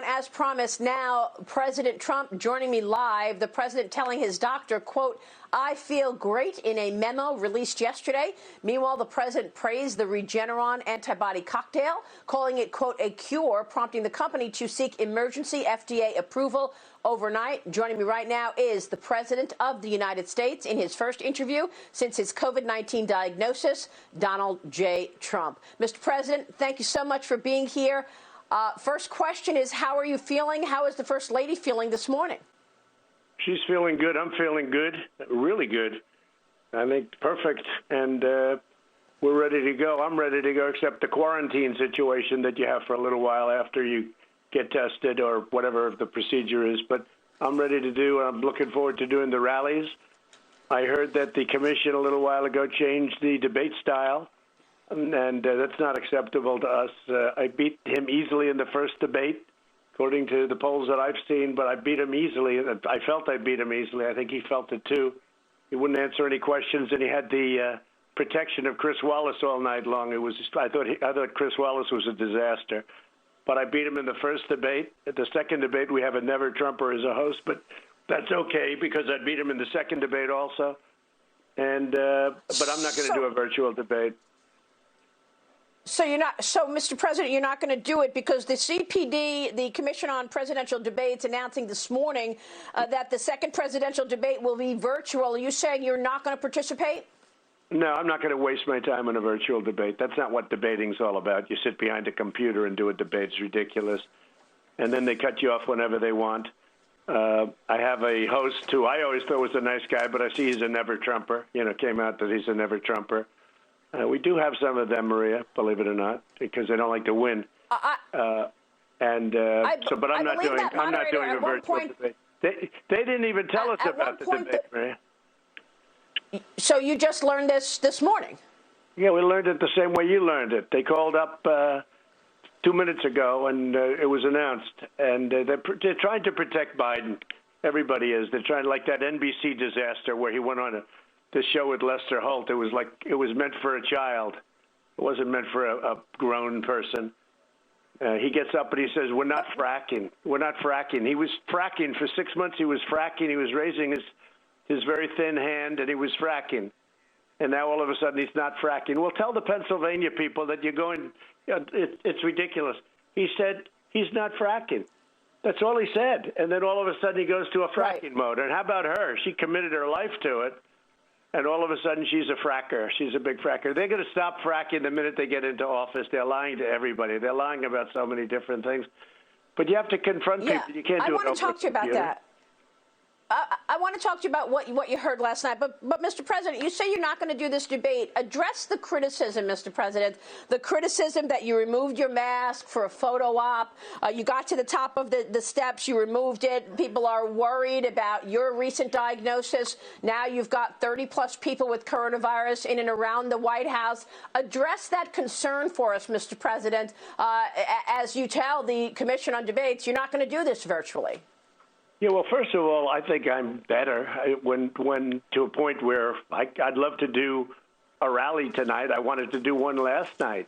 as promised now, President Trump joining me live, the president telling his doctor, quote, "I feel great," in a memo released yesterday. Meanwhile, the president praised the Regeneron antibody cocktail, calling it, quote, "a cure," prompting the company to seek emergency FDA approval overnight. Joining me right now is the President of the United States in his first interview since his COVID-19 diagnosis, Donald J. Trump. Mr. President, thank you so much for being here. First question is, how are you feeling? How is the First Lady feeling this morning? She's feeling good. I'm feeling good, really good. I think perfect. And we're ready to go. I'm ready to go, except the quarantine situation that you have for a little while after you get tested or whatever the procedure is. But I'm ready to do. I'm looking forward to doing the rallies. I heard that the commission a little while ago changed the debate style, and that's not acceptable to us. I beat him easily in the first debate, according to the polls that I've seen, but I beat him easily. I felt I beat him easily. I think he felt it too. He wouldn't answer any questions, and he had the protection of Chris Wallace all night long. It was I thought Chris Wallace was a disaster. But I beat him in the first debate. At the second debate, we have a never-Trumper as a host, but that's okay because I beat him in the second debate also. And but I'm not going to do a virtual debate. So Mr. President, you're not going to do it because the CPD, the Commission on Presidential Debates, announcing this morning that the second presidential debate will be virtual. Are you saying you're not going to participate? No, I'm not going to waste my time on a virtual debate. That's not what debating's all about. You sit behind a computer and do a debate. It's ridiculous. And then they cut you off whenever they want. I have a host who I always thought was a nice guy, but I see he's a never-Trumper. Came out that he's a never-Trumper. We do have some of them, Maria, believe it or not, because they don't like to win. But I'm not doing a virtual debate. They didn't even tell us about the debate, Maria. So you just learned this morning? Yeah, we learned it the same way you learned it. They called up 2 minutes ago, and it was announced. And they're trying to protect Biden. Everybody is. They're trying, like that NBC disaster where he went on this show with Lester Holt. It was like it was meant for a child. It wasn't meant for a grown person. He gets up and he says, "We're not fracking. We're not fracking." He was fracking for 6 months. He was fracking. He was raising his very thin hand, and he was fracking. And now all of a sudden he's not fracking. Well, tell the Pennsylvania people that you're going, it's ridiculous. He said he's not fracking. That's all he said. And then all of a sudden he goes to a fracking mode. And how about her? She committed her life to it. And all of a sudden she's a fracker. She's a big fracker. They're going to stop fracking the minute they get into office. They're lying to everybody. They're lying about so many different things. But you have to confront people. You can't do it. I want to talk to you about that. I want to talk to you about what you heard last night. But, Mr. President, you say you're not going to do this debate. Address the criticism, Mr. President, the criticism that you removed your mask for a photo op. You got to the top of the steps. You removed it. People are worried about your recent diagnosis. Now you've got 30-plus people with coronavirus in and around the White House. Address that concern for us, Mr. President. As you tell the Commission on Debates, you're not going to do this virtually. Yeah, well, first of all, I think I'm better when to a point where I'd love to do a rally tonight. I wanted to do one last night,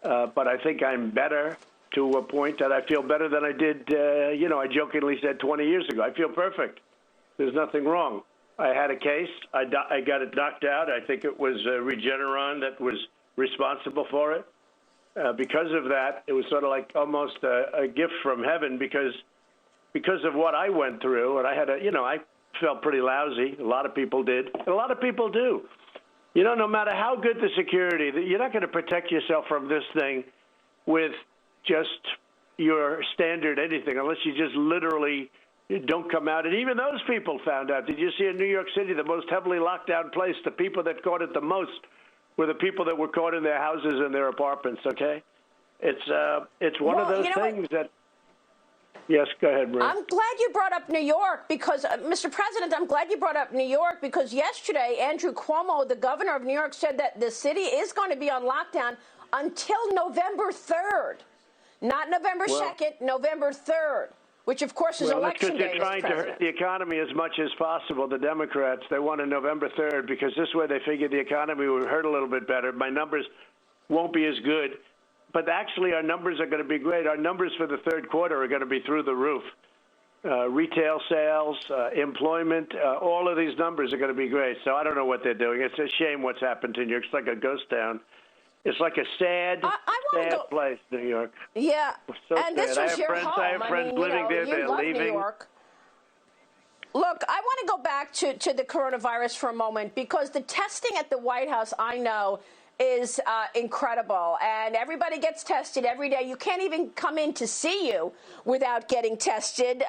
but I think I'm better to a point that I feel better than I did. I jokingly said 20 years ago. I feel perfect. There's nothing wrong. I had a case. I got it knocked out. I think it was Regeneron that was responsible for it. Because of that, it was sort of like almost a gift from heaven because of what I went through, and I had I felt pretty lousy. A lot of people did. And a lot of people do. No matter how good the security, you're not going to protect yourself from this thing with just your standard anything, unless you just literally don't come out. And even those people found out. Did you see in New York City, the most heavily locked down place, the people that caught it the most were the people that were caught in their houses and their apartments, okay? It's one of those things that... Yes, go ahead, Maria. I'm glad you brought up New York because, Mr. President, I'm glad you brought up New York because yesterday, Andrew Cuomo, the governor of New York, said that the city is going to be on lockdown until November 3rd. Not November 2nd, November 3rd, which, of course, is election day. Well, that's because they're trying to hurt the economy as much as possible, the Democrats. They want a November 3rd because this way they figure the economy will hurt a little bit better. My numbers won't be as good. but actually our numbers are going to be great. Our numbers for the third quarter are going to be through the roof. Retail sales, employment, all of these numbers are going to be great. So I don't know what they're doing. It's a shame what's happened to New York. It's like a ghost town. It's like a sad place, New York. Yeah, So and this was your home. I have friends living there. They're leaving. New York. Look, I want to go back to the coronavirus for a moment, because the testing at the White House, I know, is incredible, and everybody gets tested every day. You can't even come in to see you without getting tested.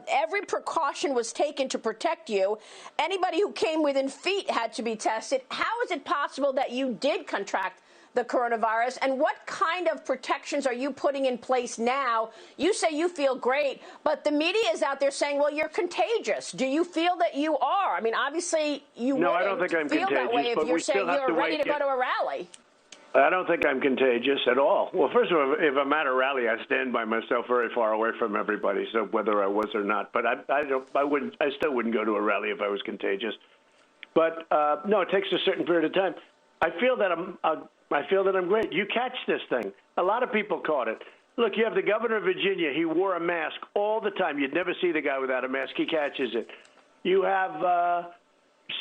Every precaution was taken to protect you. Anybody who came within feet had to be tested. How is it possible that you did contract the coronavirus, and what kind of protections are you putting in place now? You say you feel great, but the media is out there saying, well, you're contagious. Do you feel that you are? I mean, obviously you No, I don't think I'm feel contagious, that way if you're saying you're ready to go to a rally. I don't think I'm contagious at all. Well, first of all, if I'm at a rally, I stand by myself very far away from everybody, so whether I was or not. But I still wouldn't go to a rally if I was contagious. But no, it takes a certain period of time. I feel that I'm great. You catch this thing. A lot of people caught it. Look, you have the governor of Virginia. He wore a mask all the time. You'd never see the guy without a mask. He catches it. You have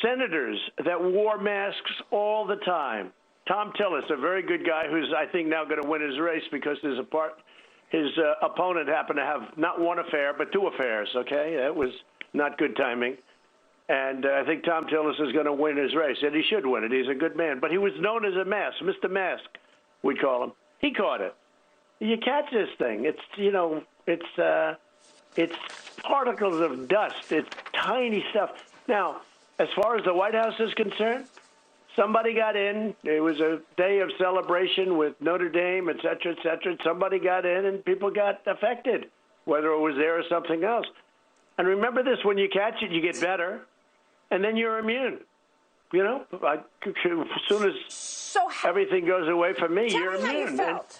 senators that wore masks all the time. Tom Tillis, a very good guy who's, I think, now going to win his race because his opponent happened to have not one affair but two affairs, okay? That was not good timing. And I think Tom Tillis is going to win his race, and he should win it. He's a good man. But he was known as a mask, Mr. Mask, we call him. He caught it. You catch this thing. It's, it's particles of dust. It's tiny stuff. Now, as far as the White House is concerned, somebody got in. It was a day of celebration with Notre Dame, et cetera, et cetera. Somebody got in, and people got affected, whether it was there or something else. And remember this, when you catch it, you get better, and then you're immune. As soon as everything goes away from me, you're immune. Tell me how you felt.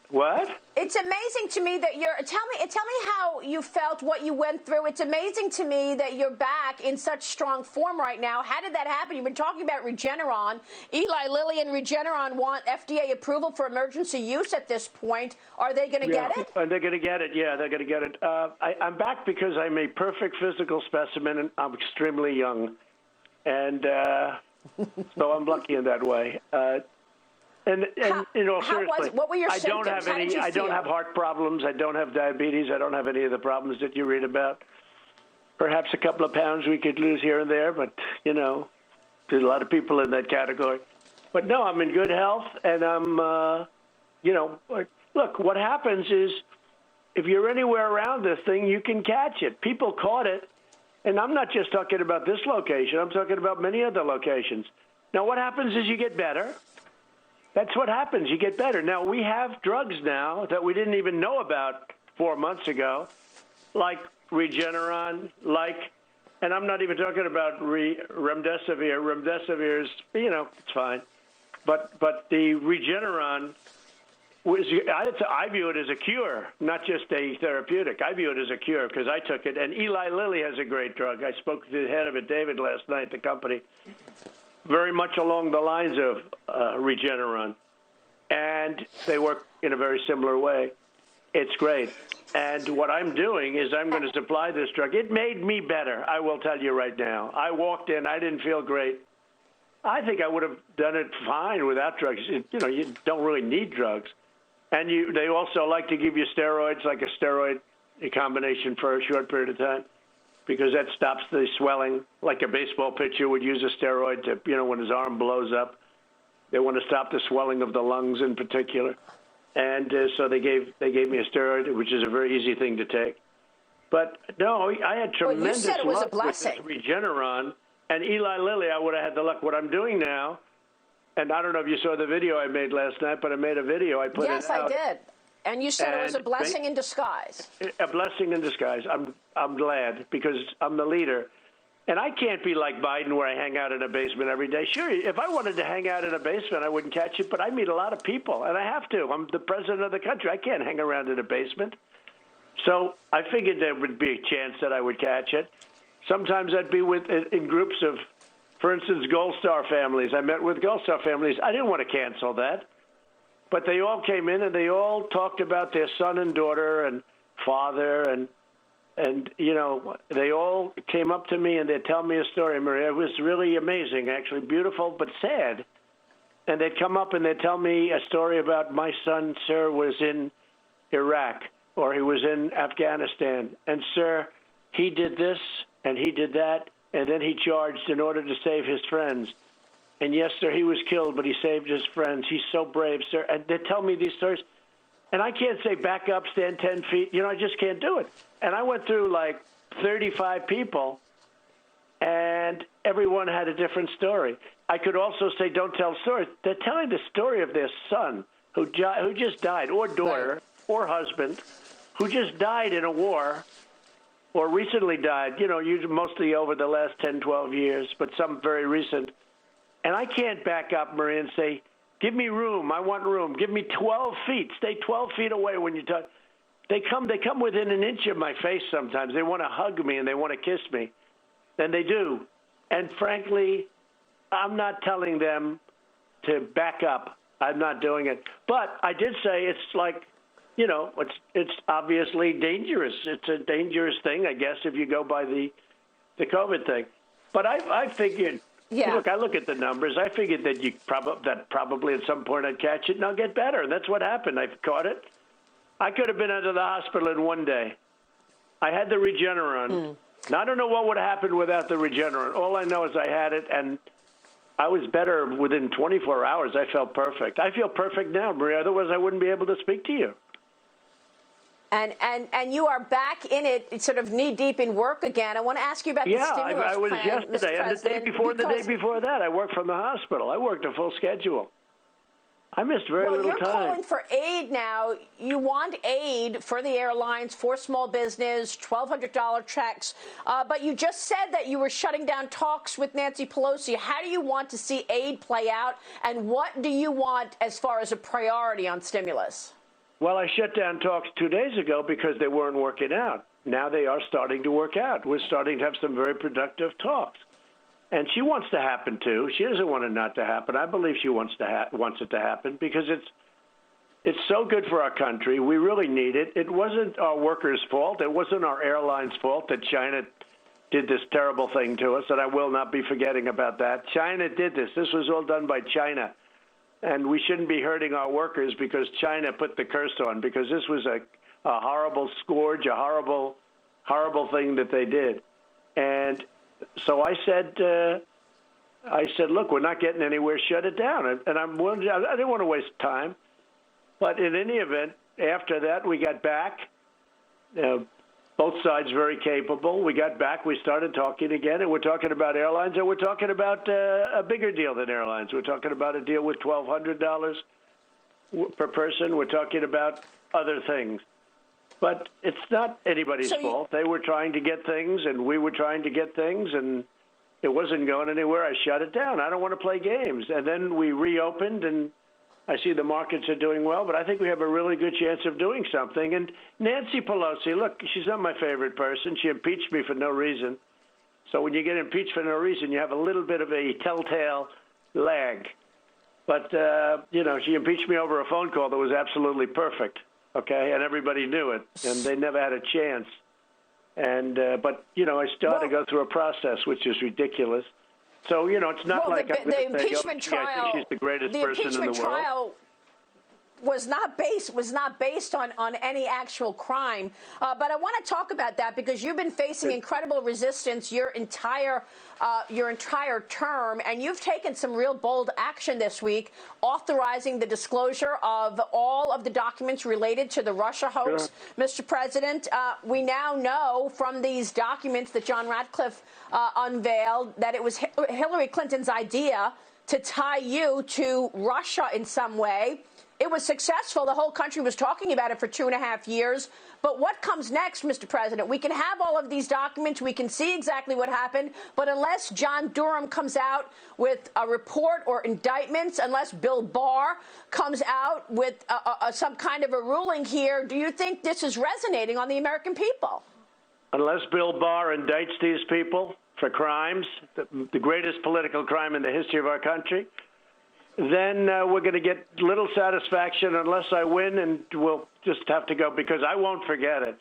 What? It's amazing to me that tell me how you felt, what you went through. It's amazing to me that you're back in such strong form right now. How did that happen? You've been talking about Regeneron. Eli Lilly and Regeneron want FDA approval for emergency use at this point. Are they going to get it? They're going to get it. Yeah, they're going to get it. I'm back because I'm a perfect physical specimen, and I'm extremely young. And so I'm lucky in that way. And seriously, what were your symptoms? I don't have heart problems. I don't have diabetes. I don't have any of the problems that you read about. Perhaps a couple of pounds we could lose here and there, but, there's a lot of people in that category. But, no, I'm in good health, and I'm, look, what happens is if you're anywhere around this thing, you can catch it. People caught it, and I'm not just talking about this location. I'm talking about many other locations. Now, what happens is you get better. That's what happens. You get better. Now, we have drugs now that we didn't even know about 4 months ago, like Regeneron, and I'm not even talking about remdesivir. Remdesivir is, it's fine. But the Regeneron, I view it as a cure, not just a therapeutic. I view it as a cure because I took it. And Eli Lilly has a great drug. I spoke to the head of it, David, last night, the company. Very much along the lines of Regeneron. And they work in a very similar way. It's great. And what I'm doing is I'm going to supply this drug. It made me better, I will tell you right now. I walked in. I didn't feel great. I think I would have done it fine without drugs. You don't really need drugs. And they also like to give you steroids, like a steroid combination for a short period of time, because that stops the swelling, like a baseball pitcher would use a steroid to, when his arm blows up. They want to stop the swelling of the lungs in particular. And so they gave me a steroid, which is a very easy thing to take. But, no, I had tremendous luck with this Regeneron. And Eli Lilly, I would have had the luck. What I'm doing now, and I don't know if you saw the video I made last night, but I made a video. I put it out. Yes, I did. And you said it was a blessing in disguise. A blessing in disguise. I'm glad because I'm the leader. And I can't be like Biden where I hang out in a basement every day. Sure, if I wanted to hang out in a basement, I wouldn't catch it, but I meet a lot of people, and I have to. I'm the president of the country. I can't hang around in a basement. So I figured there would be a chance that I would catch it. Sometimes I'd be in groups of, for instance, Gold Star families. I met with Gold Star families. I didn't want to cancel that. But they all came in and they all talked about their son and daughter and father and you know, they all came up to me and they'd tell me a story, Maria. It was really amazing, actually, beautiful but sad. And they'd come up and they'd tell me a story about my son, sir, was in Iraq or he was in Afghanistan. And, sir, he did this and he did that, and then he charged in order to save his friends. And, yes, sir, he was killed, but he saved his friends. He's so brave, sir. And they tell me these stories. And I can't say back up, stand 10 feet. You know, I just can't do it. And I went through like 35 people, and everyone had a different story. I could also say don't tell stories. They're telling the story of their son who just died, or daughter, or husband, who just died in a war or recently died, you know, usually mostly over the last 10, 12 years, but some very recent. And I can't back up, Maria, and say, give me room. I want room. Give me 12 feet. Stay 12 feet away when you talk. They come within an inch of my face sometimes. They want to hug me and they want to kiss me. And they do. And frankly, I'm not telling them to back up. I'm not doing it. But I did say it's like, you know, it's obviously dangerous. It's a dangerous thing, I guess, if you go by the COVID thing. But I figured, look, I look at the numbers. I figured that probably at some point I'd catch it and I'll get better. And that's what happened. I've caught it. I could have been out of the hospital in one day. I had the Regeneron. Now, I don't know what would have happened without the Regeneron. All I know is I had it, and I was better within 24 hours. I felt perfect. I feel perfect now, Maria. Otherwise, I wouldn't be able to speak to you. And you are back in it, sort of knee-deep in work again. I want to ask you about the stimulus I was plan, yesterday, and the day before that, I worked from the hospital. I worked a full schedule. I missed very little time. You're calling for aid now. You want aid for the airlines, for small business, $1,200 checks. But you just said that you were shutting down talks with Nancy Pelosi. How do you want to see aid play out? And what do you want as far as a priority on stimulus? Well, I shut down talks 2 days ago because they weren't working out. Now they are starting to work out. We're starting to have some very productive talks. And she wants to happen, too. She doesn't want it not to happen. I believe she wants it to happen because it's so good for our country. We really need it. It wasn't our workers' fault. It wasn't our airlines' fault that China did this terrible thing to us, and I will not be forgetting about that. China did this. This was all done by China. And we shouldn't be hurting our workers because China put the curse on, because this was a horrible scourge, a horrible, horrible thing that they did. And so I said, look, we're not getting anywhere. Shut it down. And I didn't want to waste time. But in any event, after that, we got back. Both sides very capable. We got back. We started talking again, and we're talking about airlines, and we're talking about a bigger deal than airlines. We're talking about a deal with $1,200 per person. We're talking about other things. But it's not anybody's fault. They were trying to get things, and we were trying to get things, and it wasn't going anywhere. I shut it down. I don't want to play games. And then we reopened, and I see the markets are doing well, but I think we have a really good chance of doing something. And Nancy Pelosi, look, she's not my favorite person. She impeached me for no reason. So when you get impeached for no reason, you have a little bit of a telltale lag. But, you know, she impeached me over a phone call that was absolutely perfect. Okay, and everybody knew it, and they never had a chance. And but you know, I still had to go through a process, which is ridiculous. So you know, it's not like the impeachment trial. I think she's the greatest person in the world. The impeachment trial was not based on any actual crime. But I want to talk about that because you've been facing incredible resistance your entire term, and you've taken some real bold action this week, authorizing the disclosure of all of the documents related to the Russia hoax. Sure. Mr. President, we now know from these documents that John Ratcliffe unveiled that it was Hillary Clinton's idea to tie you to Russia in some way. It was successful. The whole country was talking about it for 2.5 years. But what comes next, Mr. President? We can have all of these documents. We can see exactly what happened. But unless John Durham comes out with a report or indictments, unless Bill Barr comes out with some kind of a ruling here, do you think this is resonating on the American people? Unless Bill Barr indicts these people for crimes, the greatest political crime in the history of our country, then we're going to get little satisfaction unless I win, and we'll just have to go because I won't forget it.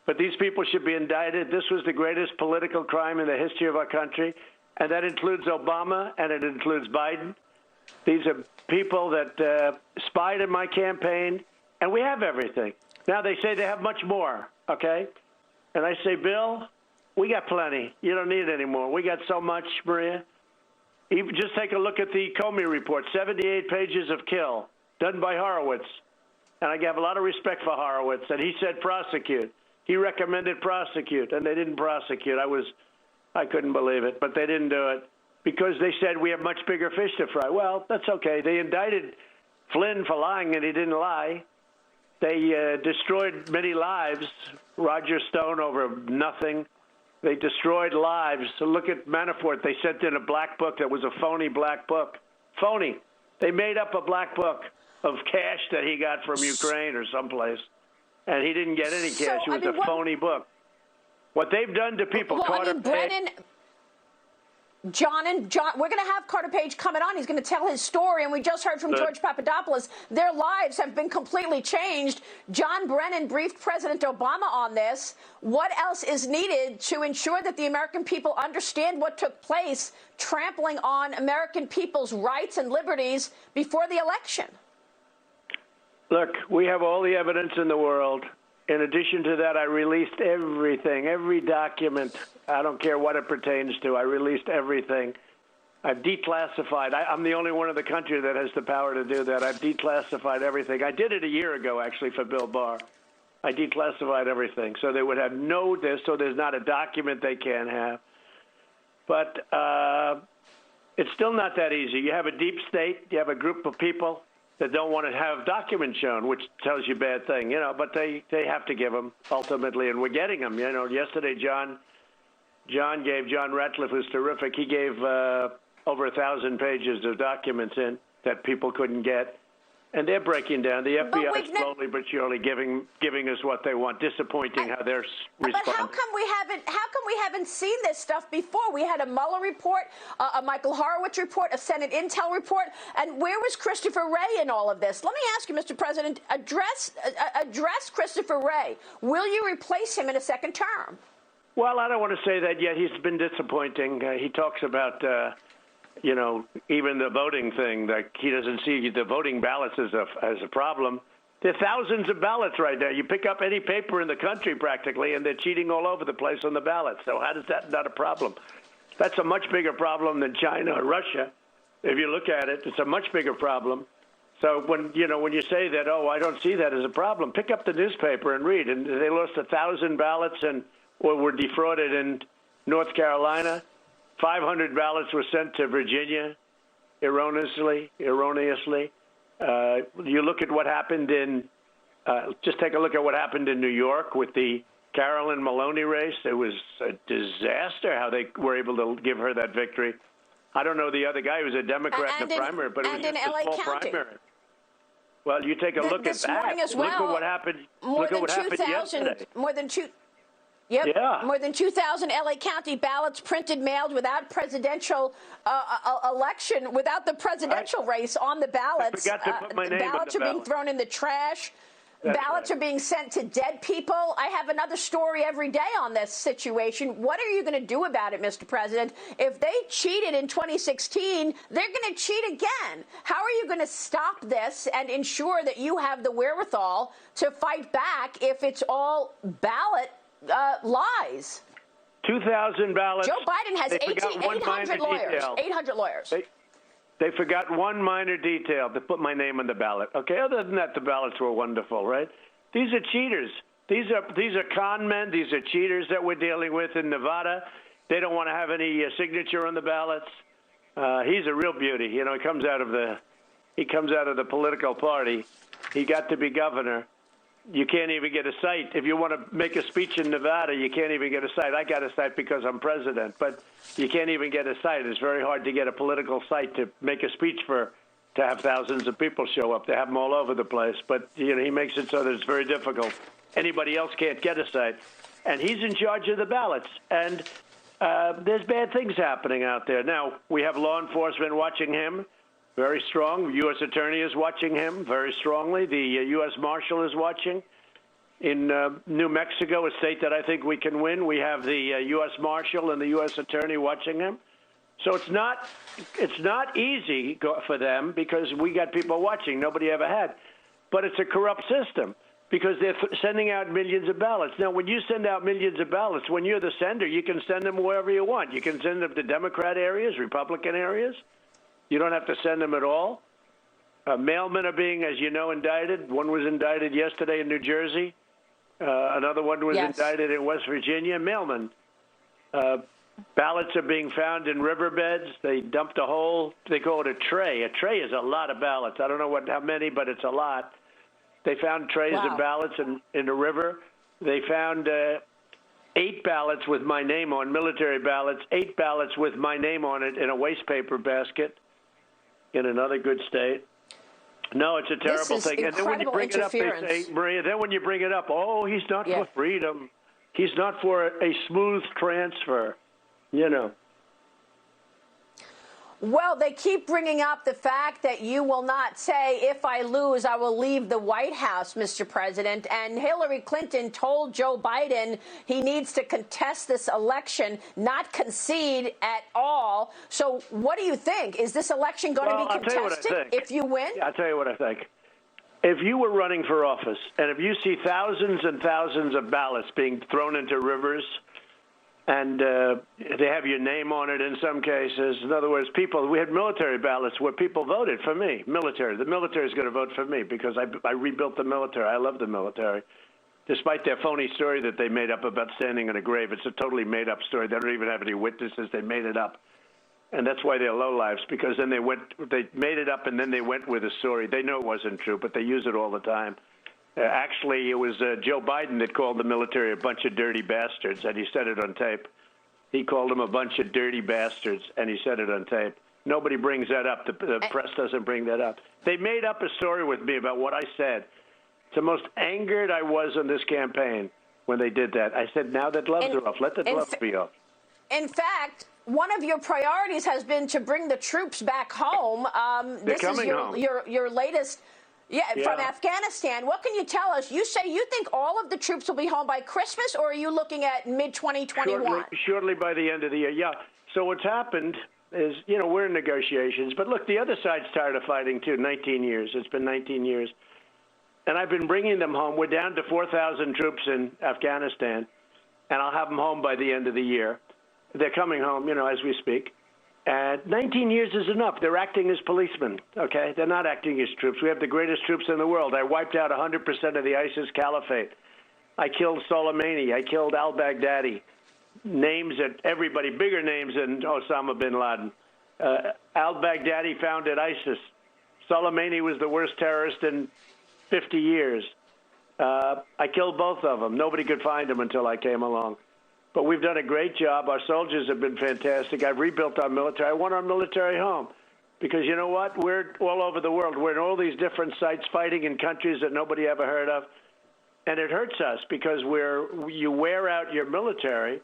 But these people should be indicted. This was the greatest political crime in the history of our country, and that includes Obama and it includes Biden. These are people that spied in my campaign, and we have everything. Now they say they have much more, okay? And I say, Bill, we got plenty. You don't need any more. We got so much, Maria. Even just take a look at the Comey report, 78 pages of kill, done by Horowitz. And I have a lot of respect for Horowitz, and he said prosecute. He recommended prosecute, and they didn't prosecute. I couldn't believe it, but they didn't do it because they said we have much bigger fish to fry. Well, that's okay. They indicted Flynn for lying, and he didn't lie. They destroyed many lives. Roger Stone over nothing. They destroyed lives. So look at Manafort. They sent in a black book that was a phony black book. Phony. They made up a black book of cash that he got from Ukraine or someplace. And he didn't get any cash. It was a phony book. What they've done to people. Brennan, John, we're going to have Carter Page coming on. He's going to tell his story, and we just heard from George Papadopoulos. Their lives have been completely changed. John Brennan briefed President Obama on this. What else is needed to ensure that the American people understand what took place, trampling on American people's rights and liberties before the election? Look, we have all the evidence in the world. In addition to that, I released everything, every document. I don't care what it pertains to. I released everything. I've declassified. I'm the only one in the country that has the power to do that. I've declassified everything. I did it a year ago, actually, for Bill Barr. I declassified everything. So they would have no this, so there's not a document they can't have. But it's still not that easy. You have a deep state. You have a group of people that don't want to have documents shown, which tells you a bad thing, but they have to give them ultimately, and we're getting them. Yesterday, John Ratcliffe was terrific. He gave over 1,000 pages of documents in that people couldn't get, and they're breaking down. The FBI is slowly but surely giving us what they want. Disappointing how they're responding. But how come we haven't seen this stuff before? We had a Mueller report, a Michael Horowitz report, a Senate Intel report, and where was Christopher Wray in all of this? Let me ask you, Mr. President, address Christopher Wray. Will you replace him in a second term? Well, I don't want to say that yet. He's been disappointing. He talks about even the voting thing, like he doesn't see the voting ballots as a problem. There are thousands of ballots right now. You pick up any paper in the country practically, and they're cheating all over the place on the ballots. So how is that not a problem? That's a much bigger problem than China or Russia. If you look at it, it's a much bigger problem. So when you say that, I don't see that as a problem, pick up the newspaper and read. And they lost 1,000 ballots or were defrauded in North Carolina. 500 ballots were sent to Virginia erroneously. You look at what happened just take a look at what happened in New York with the Carolyn Maloney race. It was a disaster how they were able to give her that victory. I don't know the other guy who was a Democrat in the primary, but it was just a small primary. Well, you take a look at that. Look at what happened. Look at what happened yesterday. More than 2,000 LA County ballots printed, mailed without presidential election, without the presidential race on the ballots. I forgot to put my name ballots on the are being thrown in the trash. Ballots are being sent to dead people. I have another story every day on this situation. What are you going to do about it, Mr. President? If they cheated in 2016, they're going to cheat again. How are you going to stop this and ensure that you have the wherewithal to fight back if it's all ballot lies? 2,000 ballots. Joe Biden has 800 lawyers. 800 lawyers. They forgot one minor detail to put my name on the ballot. Okay, other than that, the ballots were wonderful, right? These are cheaters. These are con men. These are cheaters that we're dealing with in Nevada. They don't want to have any signature on the ballots. He's a real beauty. He comes out of the political party. He got to be governor. You can't even get a site. If you want to make a speech in Nevada, you can't even get a site. I got a site because I'm president, but you can't even get a site. It's very hard to get a political site to make a speech to have thousands of people show up. They have them all over the place, but he makes it so that it's very difficult. Anybody else can't get a site, and he's in charge of the ballots. And there's bad things happening out there. Now, we have law enforcement watching him. very strong. The U.S. Attorney is watching him very strongly. The U.S. Marshal is watching. In New Mexico, a state that I think we can win, we have the U.S. Marshal and the U.S. Attorney watching him. So it's not easy for them because we got people watching nobody ever had. But it's a corrupt system because they're sending out millions of ballots. Now, when you send out millions of ballots, when you're the sender, you can send them wherever you want. You can send them to Democrat areas, Republican areas. You don't have to send them at all. Mailmen are being, as you know, indicted. One was indicted yesterday in New Jersey. Another one was indicted in West Virginia. Mailmen. Ballots are being found in riverbeds. They dumped a whole, they call it a tray. A tray is a lot of ballots. I don't know how many, but it's a lot. They found trays of ballots in the river. They found 8 ballots with my name on, military ballots, 8 ballots with my name on it in a waste paper basket in another good state. No, it's a terrible thing. And then when you bring it up, they say, Maria, then when you bring it up, oh, he's not for freedom. He's not for a smooth transfer, you know. Well, they keep bringing up the fact that you will not say, if I lose, I will leave the White House, Mr. President. And Hillary Clinton told Joe Biden he needs to contest this election, not concede at all. So what do you think? Is this election going to be contested if you win? Yeah, I'll tell you what I think. If you were running for office and if you see thousands and thousands of ballots being thrown into rivers, and they have your name on it in some cases. In other words, we had military ballots where people voted for me. Military. The military is going to vote for me because I rebuilt the military. I love the military. Despite their phony story that they made up about standing in a grave, it's a totally made-up story. They don't even have any witnesses. They made it up. And that's why they're lowlifes, because then they made it up and then they went with a story. They know it wasn't true, but they use it all the time. Actually, it was Joe Biden that called the military a bunch of dirty bastards, and he said it on tape. He called them a bunch of dirty bastards, and he said it on tape. Nobody brings that up. The press doesn't bring that up. They made up a story with me about what I said. It's the most angered I was on this campaign when they did that. I said, now that gloves are off. Let the gloves be off. In fact, one of your priorities has been to bring the troops back home. They're coming home. Your latest... from Afghanistan. What can you tell us? You say you think all of the troops will be home by Christmas, or are you looking at mid-2021? Shortly by the end of the year, yeah. So what's happened is, we're in negotiations. But look, the other side's tired of fighting, too. 19 years. It's been 19 years. And I've been bringing them home. We're down to 4,000 troops in Afghanistan, and I'll have them home by the end of the year. They're coming home, as we speak. 19 years is enough. They're acting as policemen, okay? They're not acting as troops. We have the greatest troops in the world. I wiped out 100% of the ISIS caliphate. I killed Soleimani. I killed al-Baghdadi. Names that everybody, bigger names than Osama bin Laden. Al-Baghdadi founded ISIS. Soleimani was the worst terrorist in 50 years. I killed both of them. Nobody could find them until I came along. But we've done a great job. Our soldiers have been fantastic. I've rebuilt our military. I want our military home because you know what? We're all over the world. We're in all these different sites fighting in countries that nobody ever heard of. And it hurts us because you wear out your military.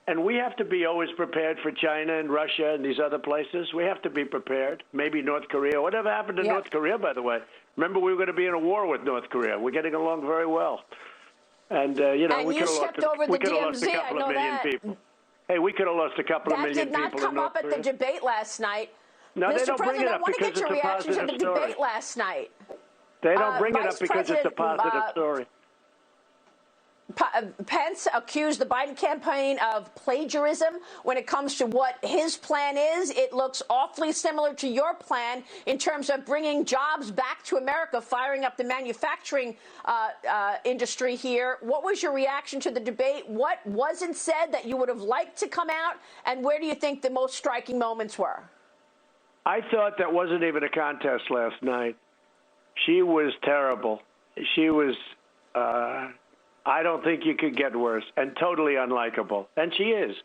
And we have to be always prepared for China and Russia and these other places. We have to be prepared. Maybe North Korea. Whatever happened to North Korea, by the way? Remember, we were going to be in a war with North Korea. We're getting along very well. And, and we could have lost a couple of million people. Hey, we could have lost a couple of million people. That did not come up at the debate last night. No, Mr. they don't bring it up because it's a positive story. I want to get your reaction to the debate last night. They don't bring it up because it's a positive story. Pence accused the Biden campaign of plagiarism when it comes to what his plan is. It looks awfully similar to your plan in terms of bringing jobs back to America, firing up the manufacturing industry here. What was your reaction to the debate? What wasn't said that you would have liked to come out? And where do you think the most striking moments were? I thought that wasn't even a contest last night. She was terrible. She was... I don't think you could get worse, and totally unlikable. And she is.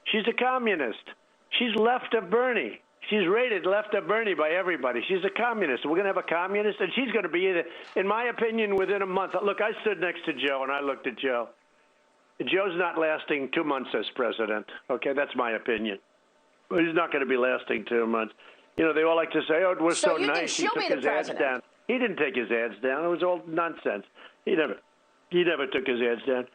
She's a communist. She's left of Bernie. She's rated left of Bernie by everybody. She's a communist. We're going to have a communist, and she's going to be, in my opinion, within a month. Look, I stood next to Joe, and I looked at Joe. Joe's not lasting 2 months as president. Okay, that's my opinion. He's not going to be lasting 2 months. You know, they all like to say, oh, it was so you think nice. He she'll took be the his ads president? down. He didn't take his ads down. It was all nonsense. He never took his ads down.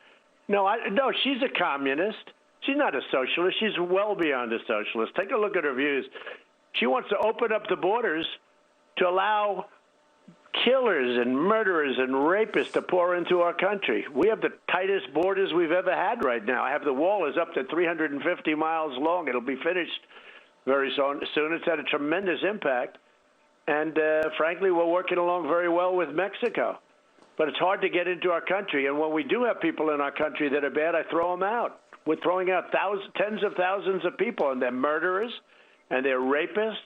No, she's a communist. She's not a socialist. She's well beyond a socialist. Take a look at her views. She wants to open up the borders to allow killers and murderers and rapists to pour into our country. We have the tightest borders we've ever had right now. The wall is up to 350 miles long. It'll be finished very soon. It's had a tremendous impact. And frankly, we're working along very well with Mexico. But it's hard to get into our country. And when we do have people in our country that are bad, I throw them out. We're throwing out tens of thousands of people, and they're murderers and they're rapists.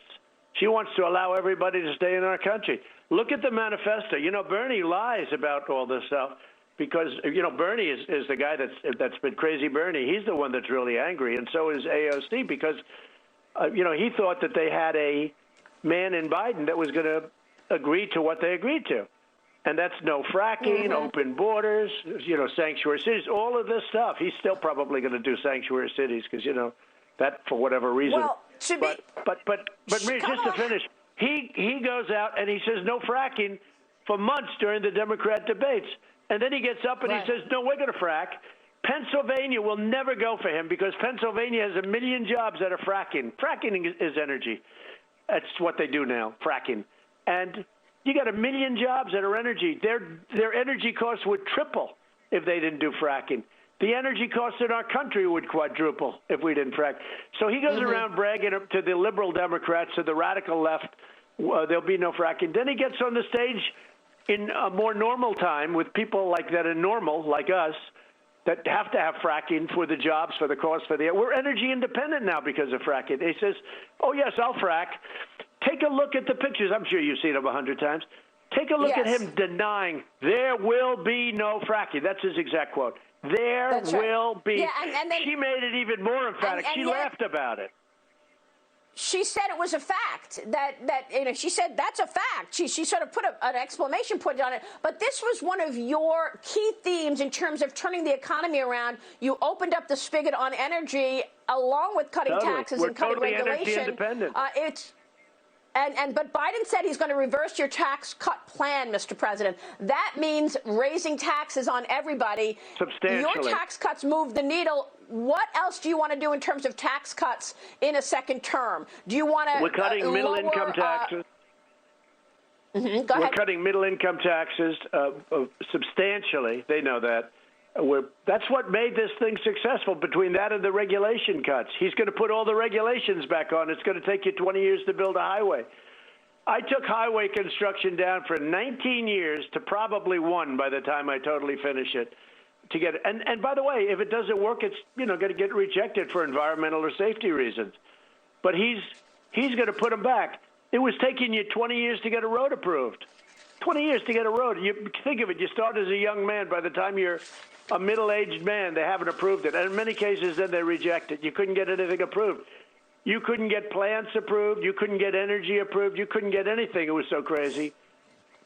She wants to allow everybody to stay in our country. Look at the manifesto. You know, Bernie lies about all this stuff because, you know, Bernie is the guy that's been crazy Bernie. He's the one that's really angry, and so is AOC because, you know, he thought that they had a man in Biden that was going to agree to what they agreed to. And that's no fracking, open borders, you know, sanctuary cities, all of this stuff. He's still probably going to do sanctuary cities because, you know, that for whatever reason. Well, but Maria, just to finish, he goes out and he says no fracking for months during the Democrat debates. And then he gets up and he says, no, we're going to frack. Pennsylvania will never go for him because Pennsylvania has 1 million jobs that are fracking. Fracking is energy. That's what they do now, fracking. And you got 1 million jobs that are energy. Their energy costs would triple if they didn't do fracking. The energy costs in our country would quadruple if we didn't frack. So he goes around bragging to the liberal Democrats, to the radical left, there'll be no fracking. Then he gets on the stage in a more normal time with people like that are normal, like us, that have to have fracking for the jobs, for the cost, for the. We're energy independent now because of fracking. He says, oh, yes, I'll frack. Take a look at the pictures. I'm sure you've seen them 100 times. Take a look at him denying there will be no fracking. That's his exact quote. There will be. Yeah, and then, she made it even more emphatic. She laughed about it. She said it was a fact. That you know, she said that's a fact. She sort of put an exclamation point on it. But this was one of your key themes in terms of turning the economy around. You opened up the spigot on energy along with cutting taxes and cutting regulation. Energy independent. But Biden said he's going to reverse your tax cut plan, Mr. President. That means raising taxes on everybody. Substantially. Your tax cuts move the needle. What else do you want to do in terms of tax cuts in a second term? Do you want to We're cutting middle-income taxes. Go ahead. We're cutting middle-income taxes substantially. They know that. That's what made this thing successful, between that and the regulation cuts. He's going to put all the regulations back on. It's going to take you 20 years to build a highway. I took highway construction down for 19 years to probably 1 by the time I totally finish it. To get and by the way, if it doesn't work, it's going to get rejected for environmental or safety reasons. But he's going to put them back. It was taking you 20 years to get a road approved. 20 years to get a road. You think of it. You start as a young man. By the time you're a middle-aged man, they haven't approved it. And in many cases, then they reject it. You couldn't get anything approved. You couldn't get plants approved. You couldn't get energy approved. You couldn't get anything. It was so crazy.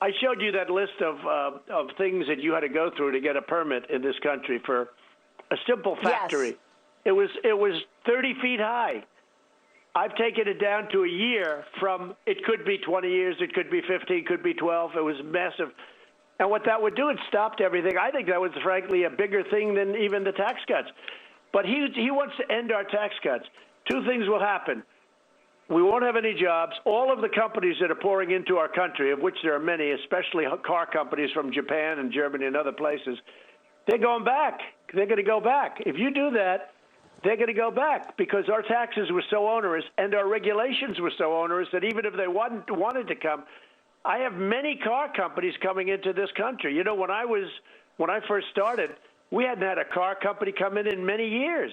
I showed you that list of things that you had to go through to get a permit in this country for a simple factory. Yes. It was 30 feet high. I've taken it down to a year from, it could be 20 years, it could be 15, could be 12. It was massive. And what that would do, it stopped everything. I think that was, frankly, a bigger thing than even the tax cuts. But he wants to end our tax cuts. Two things will happen. We won't have any jobs. All of the companies that are pouring into our country, of which there are many, especially car companies from Japan and Germany and other places, they're going back. They're going to go back. If you do that, they're going to go back because our taxes were so onerous and our regulations were so onerous that even if they wanted to come, I have many car companies coming into this country. You know, when I first started, we hadn't had a car company come in many years.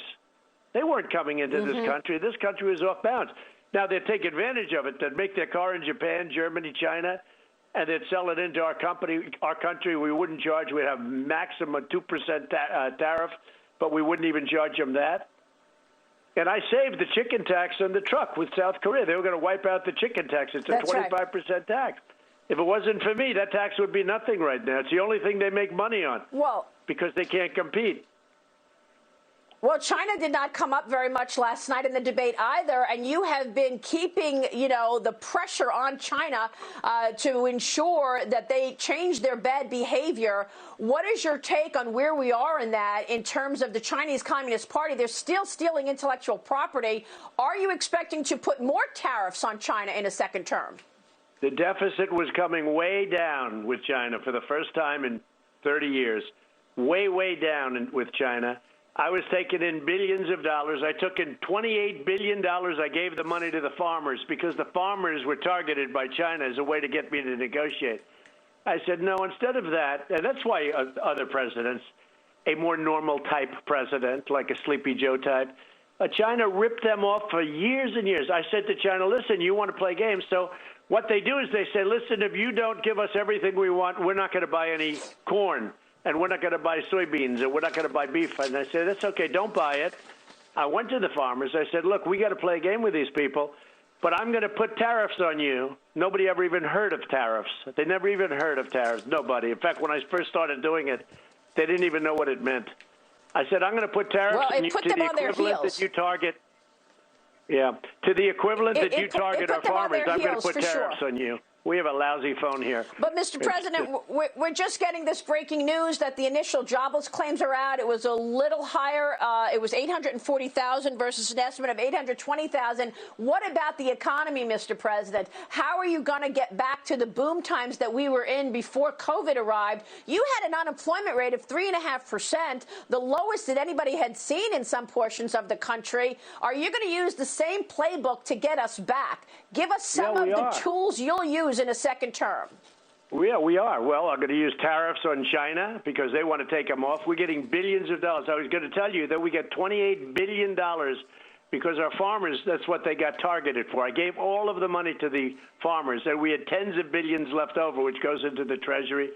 They weren't coming into this country. This country was off bounds. Now they take advantage of it. They'd make their car in Japan, Germany, China, and they'd sell it into our country. We wouldn't charge. We'd have maximum 2% tariff, but we wouldn't even charge them that. And I saved the chicken tax on the truck with South Korea. They were going to wipe out the chicken tax. It's a 25% tax. If it wasn't for me, that tax would be nothing right now. It's the only thing they make money on. Well, because they can't compete. Well, China did not come up very much last night in the debate either, and you have been keeping, the pressure on China to ensure that they change their bad behavior. What is your take on where we are in that in terms of the Chinese Communist Party? They're still stealing intellectual property. Are you expecting to put more tariffs on China in a second term? The deficit was coming way down with China for the first time in 30 years. Way down with China. I was taking in billions of dollars. I took in $28 billion. I gave the money to the farmers because the farmers were targeted by China as a way to get me to negotiate. I said, no, instead of that, and that's why other presidents, a more normal type president, like a Sleepy Joe type, China ripped them off for years and years. I said to China, listen, you want to play games. So what they do is they say, listen, if you don't give us everything we want, we're not going to buy any corn. And we're not going to buy soybeans, and we're not going to buy beef. And I said, that's okay, don't buy it. I went to the farmers. I said, look, we got to play a game with these people, but I'm going to put tariffs on you. Nobody ever even heard of tariffs. They never even heard of tariffs, nobody. In fact, when I first started doing it, they didn't even know what it meant. I said, I'm going to put tariffs on you to the equivalent that you target. Yeah, to the equivalent that you target our farmers, I'm going to put tariffs on you. We have a lousy phone here. But, Mr. President, we're just getting this breaking news that the initial jobless claims are out. It was a little higher. It was 840,000 versus an estimate of 820,000. What about the economy, Mr. President? How are you going to get back to the boom times that we were in before COVID arrived? You had an unemployment rate of 3.5%, the lowest that anybody had seen in some portions of the country. Are you going to use the same playbook to get us back? Give us some of the tools you'll use in a second term. Yeah, we are. Well, I'm going to use tariffs on China because they want to take them off. We're getting billions of dollars. I was going to tell you that we get $28 billion because our farmers, that's what they got targeted for. I gave all of the money to the farmers, and we had tens of billions left over, which goes into the Treasury.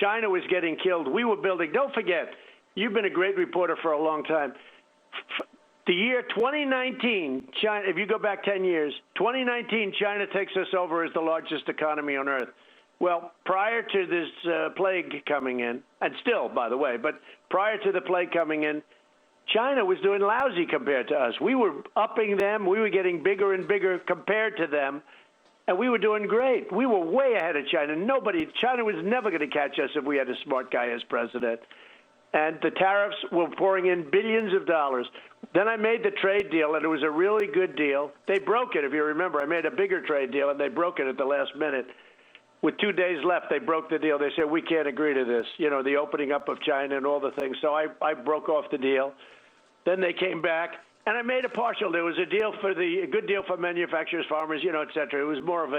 China was getting killed. We were building. Don't forget, you've been a great reporter for a long time. The year 2019, China, if you go back 10 years, 2019, China takes us over as the largest economy on earth. Well, prior to this plague coming in, and still, by the way, but prior to the plague coming in, China was doing lousy compared to us. We were upping them. We were getting bigger and bigger compared to them, and we were doing great. We were way ahead of China. China was never going to catch us if we had a smart guy as president. And the tariffs were pouring in billions of dollars. Then I made the trade deal, and it was a really good deal. They broke it, if you remember. I made a bigger trade deal, and they broke it at the last minute. With 2 days left, they broke the deal. They said, we can't agree to this, the opening up of China and all the things. So I broke off the deal. Then they came back, and I made a partial. There was a good deal for manufacturers, farmers, et cetera. It was more of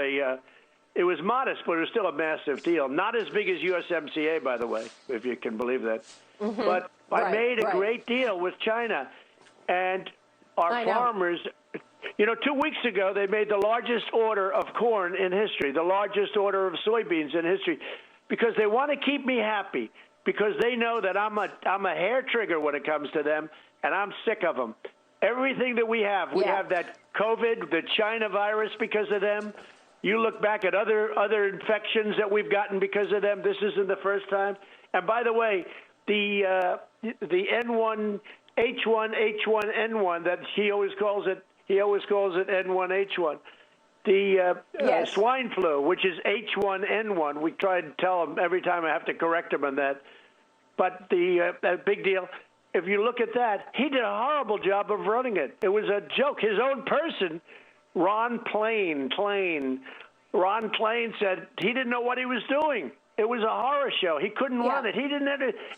it was modest, but it was still a massive deal. Not as big as USMCA, by the way, if you can believe that. Mm-hmm. But I made a great deal with China. And our farmers, 2 weeks ago, they made the largest order of corn in history, the largest order of soybeans in history, because they want to keep me happy, because they know that I'm a hair trigger when it comes to them, and I'm sick of them. Everything that we have that COVID, the China virus because of them. You look back at other infections that we've gotten because of them. This isn't the first time. And by the way, the N1, H1N1 that he always calls it N1H1. The swine flu, which is H1N1. We try to tell him every time I have to correct him on that. But that big deal. If you look at that, he did a horrible job of running it. It was a joke. His own person. Ron Klain said he didn't know what he was doing. It was a horror show. He couldn't run it. He didn't.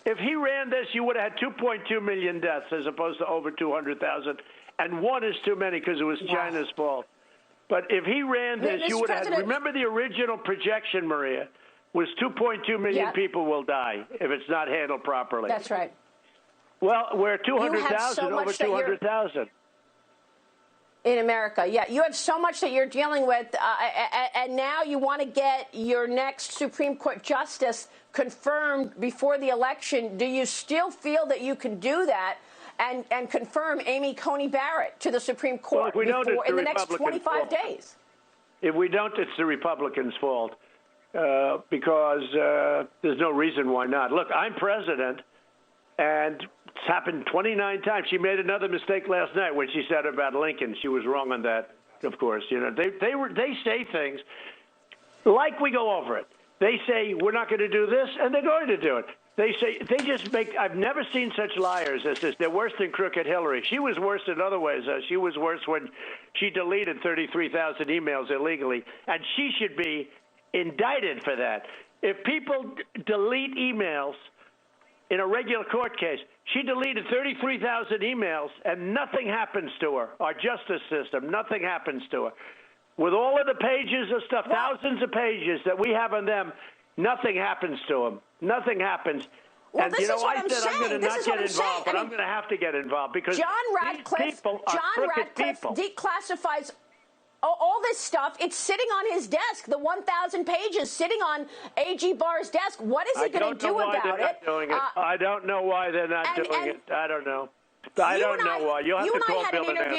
If he ran this, you would have had 2.2 million deaths as opposed to over 200,000. And one is too many because it was China's fault. But if he ran this, you would have had. Remember the original projection, Maria, was 2.2 million people will die if it's not handled properly. That's right. Well, we're 200,000, over 200,000. In America, you have so much that you're dealing with, and now you want to get your next Supreme Court justice confirmed before the election. Do you still feel that you can do that and confirm Amy Coney Barrett to the Supreme Court in the next 25 days? If we don't, it's the Republicans' fault because there's no reason why not. Look, I'm president, and It's happened 29 times. She made another mistake last night when she said about Lincoln. She was wrong on that, of course. You know, they say things like we go over it. They say we're not going to do this, and they're going to do it. They just make. I've never seen such liars as this. They're worse than crooked Hillary. She was worse in other ways. She was worse when she deleted 33,000 emails illegally, and she should be indicted for that. If people delete emails in a regular court case, she deleted 33,000 emails, and nothing happens to her. Our justice system, nothing happens to her. With all of the pages of stuff, thousands of pages that we have on them, nothing happens to them. Nothing happens. Well, and, this you know, is what I I'm said saying. I'm going to not get involved, but I I'm going to have to get involved because John Ratcliffe declassifies all this stuff. It's sitting on his desk, the 1,000 pages sitting on AG Barr's desk. What is he going to do about it? I don't know why they're not doing it. I don't know. I don't know why. You'll have to call Bill and ask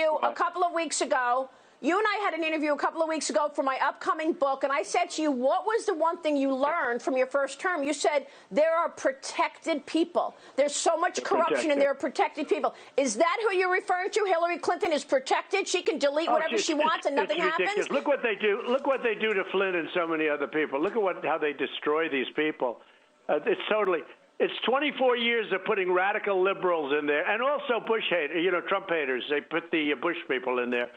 why. You and I had an interview a couple of weeks ago. For my upcoming book, and I said to you, what was the one thing you learned from your first term? You said there are protected people. There's so much corruption, and there are protected people. Is that who you're referring to? Hillary Clinton is protected. She can delete whatever she wants, and nothing happens. Look what they do. Look what they do to Flynn and so many other people. Look at how they destroy these people. It's 24 years of putting radical liberals in there, and also Bush haters, Trump haters. They put the Bush people in there.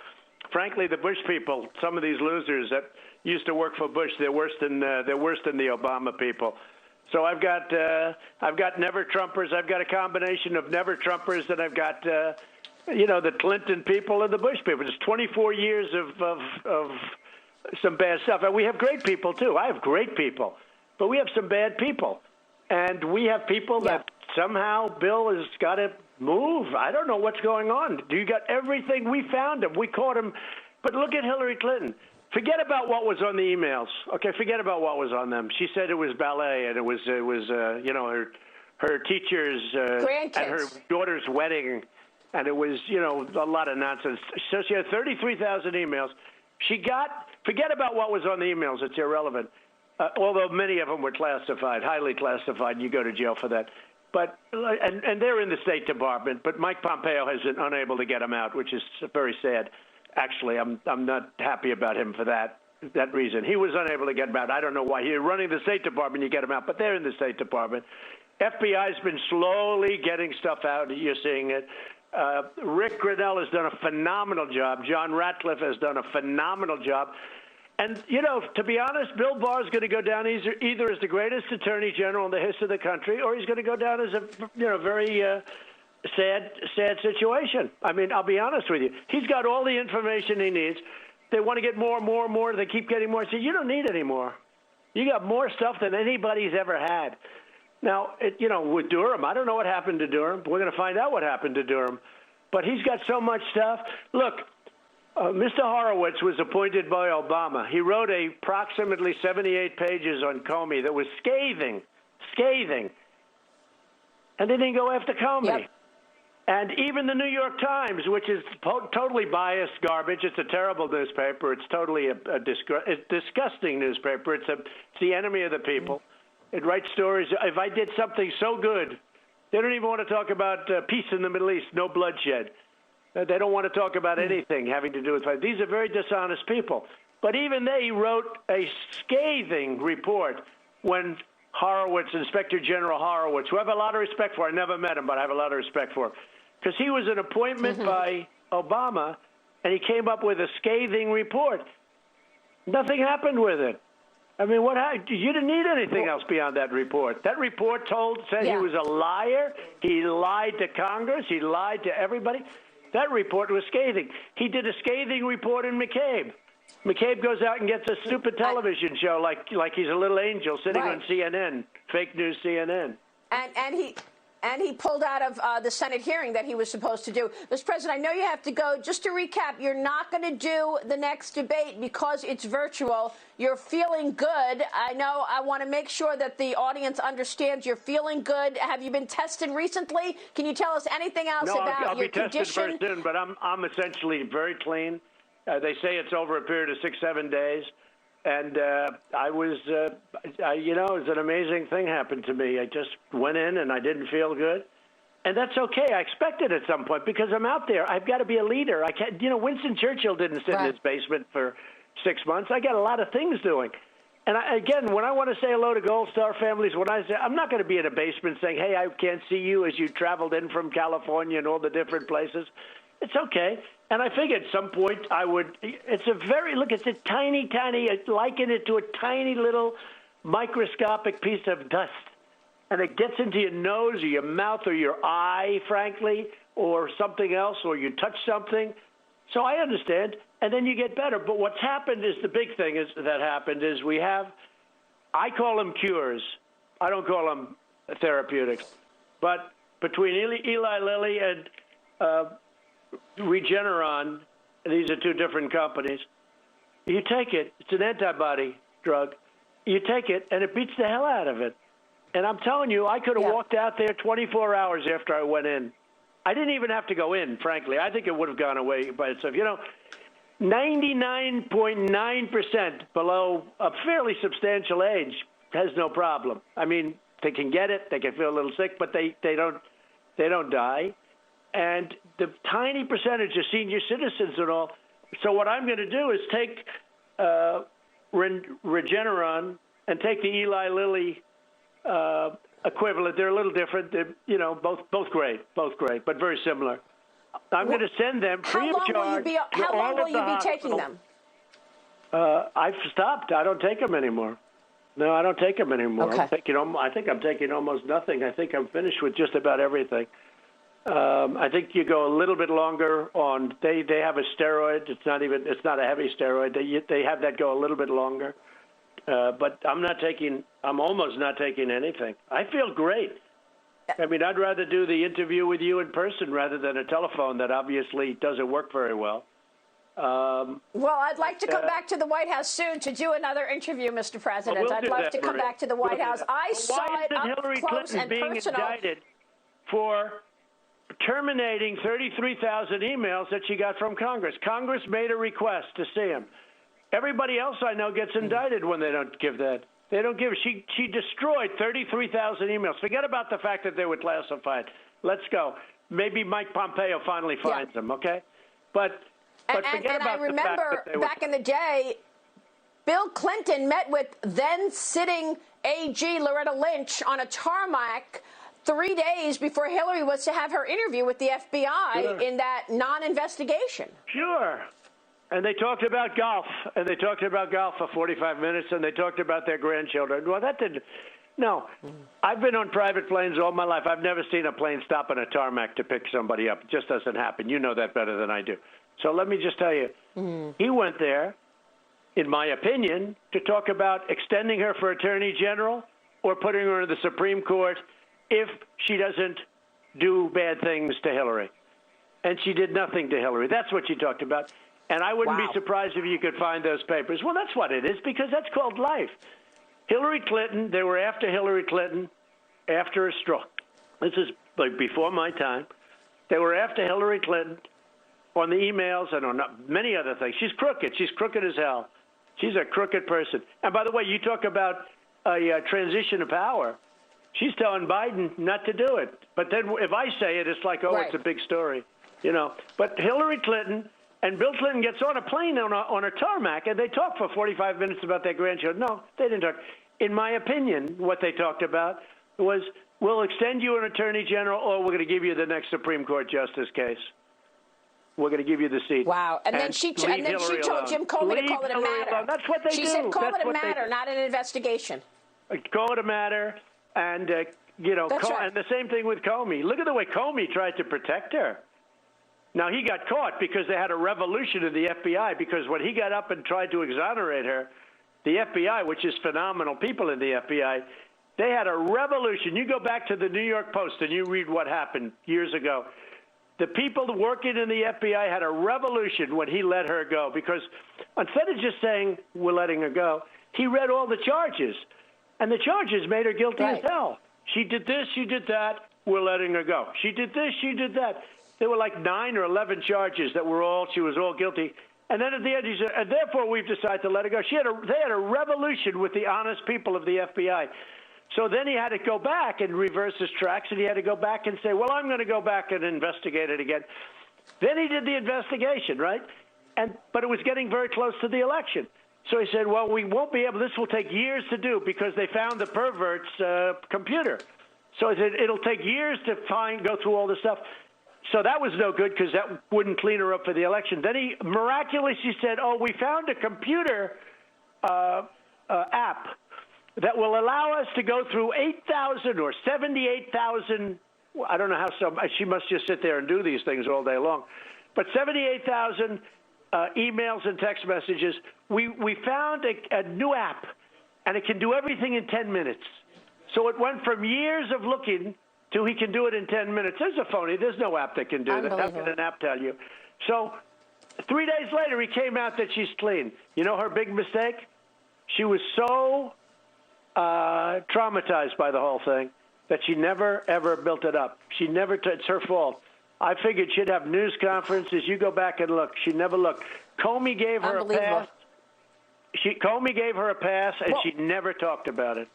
Frankly, the Bush people, some of these losers that used to work for Bush, they're worse than the Obama people. So I've got never Trumpers. I've got a combination of never Trumpers, and I've got the Clinton people and the Bush people. It's 24 years of some bad stuff, and we have great people too. I have great people, but we have some bad people, and we have people that somehow Bill has got to move. I don't know what's going on. You got everything. We found him. We caught him. But look at Hillary Clinton. Forget about what was on the emails. Okay, forget about what was on them. She said it was ballet, and it was her teacher's and her daughter's wedding, and it was a lot of nonsense. So she had 33,000 emails. Forget about what was on the emails. It's irrelevant. Although many of them were classified, highly classified, and you go to jail for that. But and they're in the State Department, but Mike Pompeo has been unable to get them out, which is very sad. Actually, I'm not happy about him for that reason. He was unable to get them out. I don't know why. You're running the State Department, you get them out, but they're in the State Department. FBI's been slowly getting stuff out. You're seeing it. Rick Grenell has done a phenomenal job. John Ratcliffe has done a phenomenal job. And, to be honest, Bill Barr is going to go down either as the greatest attorney general in the history of the country, or he's going to go down as a very sad situation. I mean, I'll be honest with you. He's got all the information he needs. They want to get more and more and more. They keep getting more. I say, you don't need any more. You got more stuff than anybody's ever had. Now, with Durham, I don't know what happened to Durham. We're going to find out what happened to Durham. But he's got so much stuff. Look. Mr. Horowitz was appointed by Obama. He wrote approximately 78 pages on Comey that was scathing. And they didn't go after Comey. Yep. And even the New York Times, which is totally biased garbage, it's a terrible newspaper. It's totally a disgusting newspaper. It's the enemy of the people. It writes stories. If I did something so good, they don't even want to talk about peace in the Middle East, no bloodshed. They don't want to talk about anything having to do with fight. These are very dishonest people. But even they wrote a scathing report when Horowitz, Inspector General Horowitz, who I have a lot of respect for. I never met him, but I have a lot of respect for him. Because he was an appointment by Obama, and he came up with a scathing report. Nothing happened with it. I mean, you didn't need anything else beyond that report. That report said he was a liar. He lied to Congress. He lied to everybody. That report was scathing. He did a scathing report in McCabe. McCabe goes out and gets a stupid television show like he's a little angel sitting on CNN, fake news CNN. And he pulled out of the Senate hearing that he was supposed to do. Mr. President, I know you have to go. Just to recap, you're not going to do the next debate because it's virtual. You're feeling good. I want to make sure that the audience understands you're feeling good. Have you been tested recently? Can you tell us anything else about your condition? I'll be tested very soon, but I'm essentially very clean. They say it's over a period of 6-7 days. And it was an amazing thing happened to me. I just went in and I didn't feel good. And that's okay. I expect it at some point because I'm out there. I've got to be a leader. I can't, Winston Churchill didn't sit in his basement for 6 months. I got a lot of things doing. And again, when I want to say hello to Gold Star families, when I say I'm not going to be in a basement saying, hey, I can't see you as you traveled in from California and all the different places. It's okay. And I think at some point I would, it's a tiny, liken it to a tiny little microscopic piece of dust. And it gets into your nose or your mouth or your eye, frankly, or something else, or you touch something. So I understand. And then you get better. But what's happened is the big thing that happened is I call them cures. I don't call them therapeutics. But between Eli Lilly and Regeneron, these are two different companies, you take it. It's an antibody drug. You take it, and it beats the hell out of it. And I'm telling you, I could have walked out there 24 hours after I went in. I didn't even have to go in, frankly. I think it would have gone away by itself. 99.9% below a fairly substantial age has no problem. I mean, they can get it, they can feel a little sick, but they don't die. And the tiny percentage of senior citizens and all. So what I'm going to do is take Regeneron and take the Eli Lilly equivalent. They're a little different. They're, both great, but very similar. I'm going to send them free of charge. How long will you be taking them? I've stopped. I don't take them anymore. No, I don't take them anymore. Okay. I think I'm taking almost nothing. I think I'm finished with just about everything. I think you go a little bit longer on. They have a steroid. It's not a heavy steroid. They have that go a little bit longer. But I'm almost not taking anything. I feel great. I mean, I'd rather do the interview with you in person rather than a telephone that obviously doesn't work very well. Well, I'd like to come back to the White House soon to do another interview, Mr. President. I'd love to come back to the White House. I saw it up Hillary close Clinton and being personal. Indicted for terminating 33,000 emails that she got from Congress. Congress made a request to see him. Everybody else I know gets indicted when they don't give that. They don't give. She destroyed 33,000 emails. Forget about the fact that they were classified. Let's go. Maybe Mike Pompeo finally finds them. Okay, but forget about the fact that they were. Back in the day, Bill Clinton met with then sitting AG Loretta Lynch on a tarmac 3 days before Hillary was to have her interview with the FBI in that non-investigation. Sure. And they talked about golf, for 45 minutes, and they talked about their grandchildren. Well, that didn't. No, I've been on private planes all my life. I've never seen a plane stop on a tarmac to pick somebody up. It just doesn't happen. You know that better than I do. So let me just tell you, he went there, in my opinion, to talk about extending her for Attorney General or putting her in the Supreme Court if she doesn't do bad things to Hillary. And she did nothing to Hillary. That's what she talked about. And I wouldn't be surprised if you could find those papers. Well, that's what it is, because that's called life. Hillary Clinton, they were after Hillary Clinton after a stroke. This is like before my time. They were after Hillary Clinton on the emails and on many other things. She's crooked. She's crooked as hell. She's a crooked person. And by the way, you talk about a transition of power. She's telling Biden not to do it. But then if I say it, it's like, it's a big story, But Hillary Clinton and Bill Clinton gets on a plane on a tarmac, and they talk for 45 minutes about their grandchildren. No, they didn't talk. In my opinion, what they talked about was, we'll extend you an Attorney General, or we're going to give you the next Supreme Court justice case. We're going to give you the seat. Wow. And then she told Jim Comey to call it a matter. That's what they do. She said, call it a matter, not an investigation. Call it a matter, and, and the same thing with Comey. Look at the way Comey tried to protect her. Now, he got caught because they had a revolution in the FBI, because when he got up and tried to exonerate her, the FBI, which is phenomenal people in the FBI, they had a revolution. You go back to the New York Post and you read what happened years ago. The people working in the FBI had a revolution when he let her go, because instead of just saying, we're letting her go, he read all the charges. And the charges made her guilty as hell. She did this, she did that, we're letting her go. She did this, she did that. There were like 9 or 11 charges that she was all guilty. And then at the end, he said, and therefore we've decided to let her go. They had a revolution with the honest people of the FBI. So then he had to go back and reverse his tracks, and he had to go back and say, well, I'm going to go back and investigate it again. Then he did the investigation, right? But it was getting very close to the election. So he said, well, we won't be able, this will take years to do because they found the pervert's computer. So he said, it'll take years to go through all this stuff. So that was no good because that wouldn't clean her up for the election. Then he miraculously said, oh, we found a computer app that will allow us to go through 8,000 or 78,000. I don't know how she must just sit there and do these things all day long. But 78,000 emails and text messages. We found a new app, and it can do everything in 10 minutes. So it went from years of looking to he can do it in 10 minutes. There's a phony. There's no app that can do that. How can an app tell you? So 3 days later, he came out that she's clean. You know her big mistake? She was so traumatized by the whole thing that she never, ever built it up. She never, it's her fault. I figured she'd have news conferences. You go back and look. She never looked. Comey gave her a pass. Comey gave her a pass, and she never talked about it.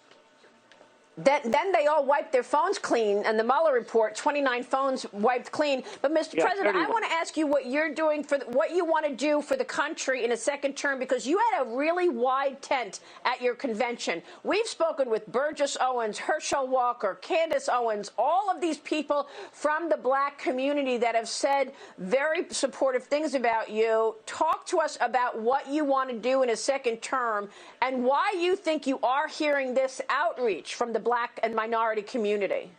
Then they all wiped their phones clean, and the Mueller report, 29 phones wiped clean. But, Mr. President, I want to ask you what you're doing what you want to do for the country in a second term, because you had a really wide tent at your convention. We've spoken with Burgess Owens, Herschel Walker, Candace Owens, all of these people from the black community that have said very supportive things about you. Talk to us about what you want to do in a second term and why you think you are hearing this outreach from the black and minority community.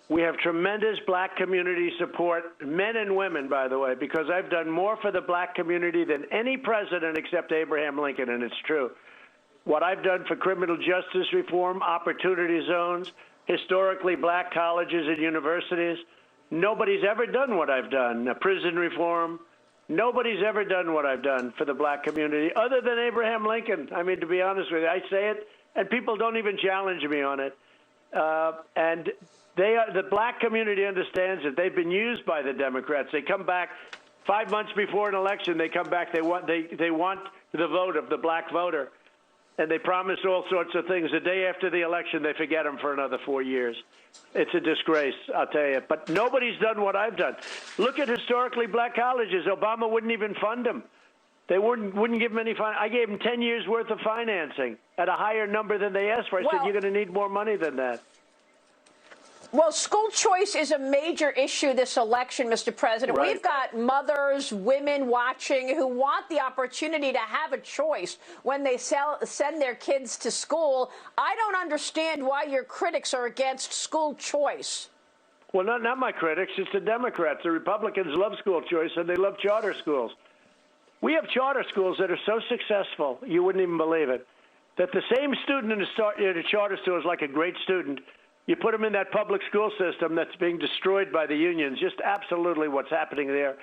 We have tremendous black community support, men and women, by the way, because I've done more for the black community than any president except Abraham Lincoln, and it's true. What I've done for criminal justice reform, opportunity zones, historically black colleges and universities, nobody's ever done what I've done. Prison reform, nobody's ever done what I've done for the black community other than Abraham Lincoln. I mean, to be honest with you, I say it, and people don't even challenge me on it. And the black community understands that they've been used by the Democrats. They come back 5 months before an election. They come back. They want the vote of the black voter, and they promise all sorts of things. The day after the election, they forget them for another 4 years. It's a disgrace, I'll tell you. But nobody's done what I've done. Look at historically black colleges. Obama wouldn't even fund them. They wouldn't give them any fund. I gave them 10 years' worth of financing at a higher number than they asked for. I said, you're going to need more money than that. Well, school choice is a major issue this election, Mr. President. Right. We've got mothers, women watching who want the opportunity to have a choice when they send their kids to school. I don't understand why your critics are against school choice. Well, not my critics. It's the Democrats. The Republicans love school choice, and they love charter schools. We have charter schools that are so successful, you wouldn't even believe it, that the same student in a charter school is like a great student. You put them in that public school system that's being destroyed by the unions, just absolutely what's happening there.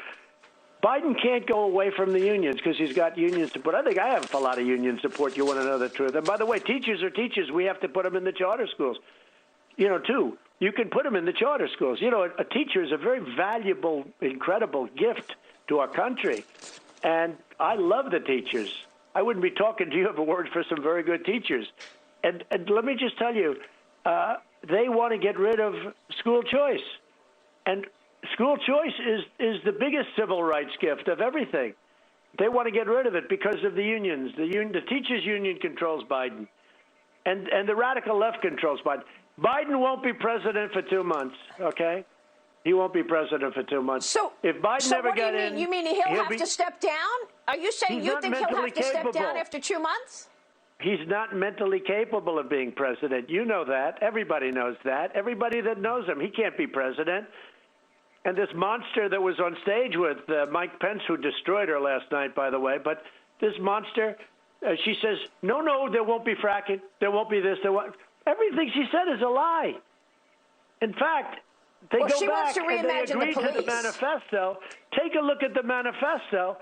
Biden can't go away from the unions because he's got union support. I think I have a lot of union support. You want to know the truth. And by the way, teachers are teachers. We have to put them in the charter schools, too. You can put them in the charter schools. A teacher is a very valuable, incredible gift to our country. And I love the teachers. I wouldn't be talking to you if it weren't for some very good teachers. And let me just tell you, they want to get rid of school choice. And school choice is the biggest civil rights gift of everything. They want to get rid of it because of the unions. The teachers' union controls Biden. And the radical left controls Biden. Biden won't be president for 2 months, okay? He won't be president for 2 months. So if Biden never got in, you mean he'll have to step down? Are you saying you think he'll have to step down after 2 months? He's not mentally capable of being president. You know that. Everybody knows that. Everybody that knows him, he can't be president. And this monster that was on stage with Mike Pence, who destroyed her last night, by the way, but this monster, she says, no, there won't be fracking. There won't be this. Everything she said is a lie. In fact, they go back and they agreed to the manifesto. Take a look at the manifesto.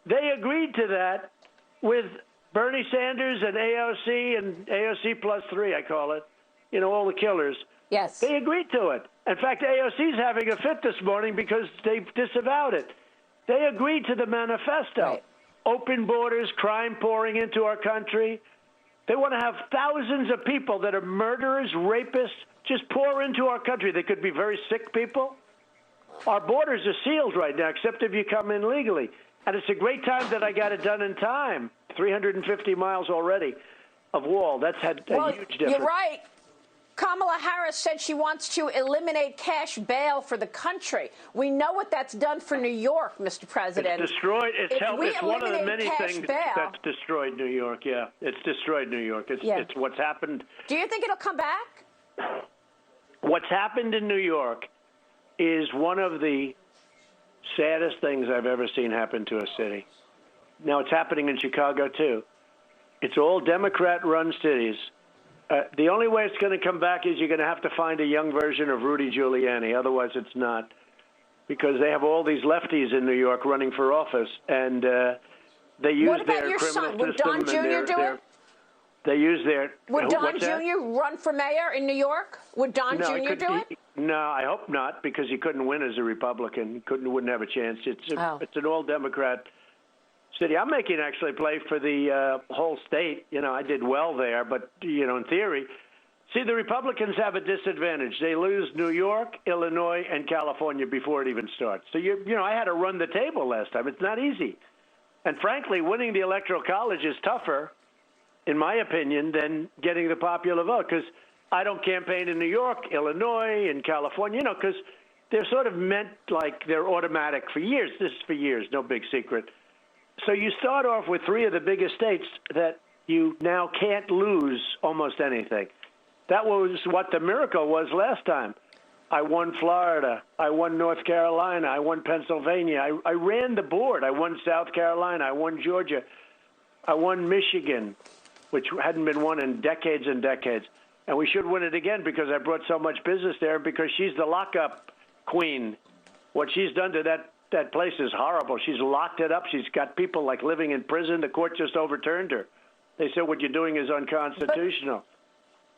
They agreed to that with Bernie Sanders and AOC plus 3, I call it, all the killers. Yes. They agreed to it. In fact, AOC's having a fit this morning because they disavowed it. They agreed to the manifesto. Right. Open borders, crime pouring into our country, They want to have thousands of people that are murderers, rapists, just pour into our country. They could be very sick people. Our borders are sealed right now, except if you come in legally. And it's a great time that I got it done in time. 350 miles already of wall. That's had a huge difference. You're right. Kamala Harris said she wants to eliminate cash bail for the country. We know what that's done for New York, Mr. President. It's destroyed. It's one of the many things that's destroyed New York. Yeah, it's destroyed New York. It's what's happened. Do you think it'll come back? What's happened in New York is one of the saddest things I've ever seen happen to a city. Now, it's happening in Chicago, too. It's all Democrat-run cities. The only way it's going to come back is you're going to have to find a young version of Rudy Giuliani. Otherwise, it's not. Because they have all these lefties in New York running for office, and they use their criminal system. Would Don Jr. do it? They use their... Would Don Jr. run for mayor in New York? Would Don Jr. do it? No, I hope not, because he couldn't win as a Republican. Wouldn't have a chance. It's an all-Democrat city. I'm making actually play for the whole state. You know, I did well there, but, you know, in theory. See, the Republicans have a disadvantage. They lose New York, Illinois, and California before it even starts. So, you know, I had to run the table last time. It's not easy. And frankly, winning the Electoral College is tougher, in my opinion, than getting the popular vote, because I don't campaign in New York, Illinois, and California, you know, because they're sort of meant like they're automatic for years. This is for years, no big secret. So you start off with three of the biggest states that you now can't lose almost anything. That was what the miracle was last time. I won Florida. I won North Carolina. I won Pennsylvania. I ran the board. I won South Carolina. I won Georgia. I won Michigan, which hadn't been won in decades and decades. And we should win it again because I brought so much business there, because she's the lockup queen. What she's done to that place is horrible. She's locked it up. She's got people like living in prison. The court just overturned her. They said what you're doing is unconstitutional.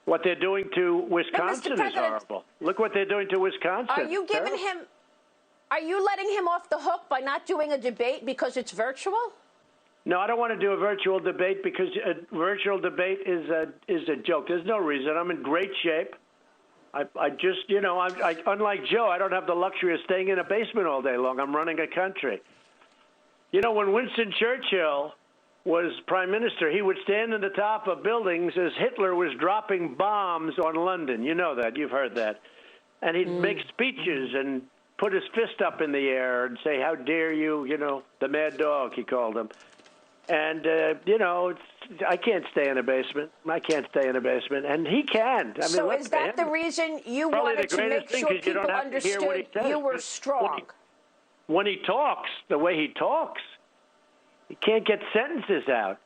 What they're doing to Wisconsin is horrible. Look what they're doing to Wisconsin. Are you giving him? Are you letting him off the hook by not doing a debate because it's virtual? No, I don't want to do a virtual debate because a virtual debate is a joke. There's no reason. I'm in great shape. I just, you know, I unlike Joe, I don't have the luxury of staying in a basement all day long. I'm running a country. You know, when Winston Churchill was prime minister, he would stand in the top of buildings as Hitler was dropping bombs on London. You know that. You've heard that. And he'd make speeches and put his fist up in the air and say, "How dare you," you know, the mad dog, he called him. And, you know, I can't stay in a basement. I can't stay in a basement. And he can. I mean, so is that the reason you wanted to make sure people understood you were strong? When he talks, the way he talks, he can't get sentences out.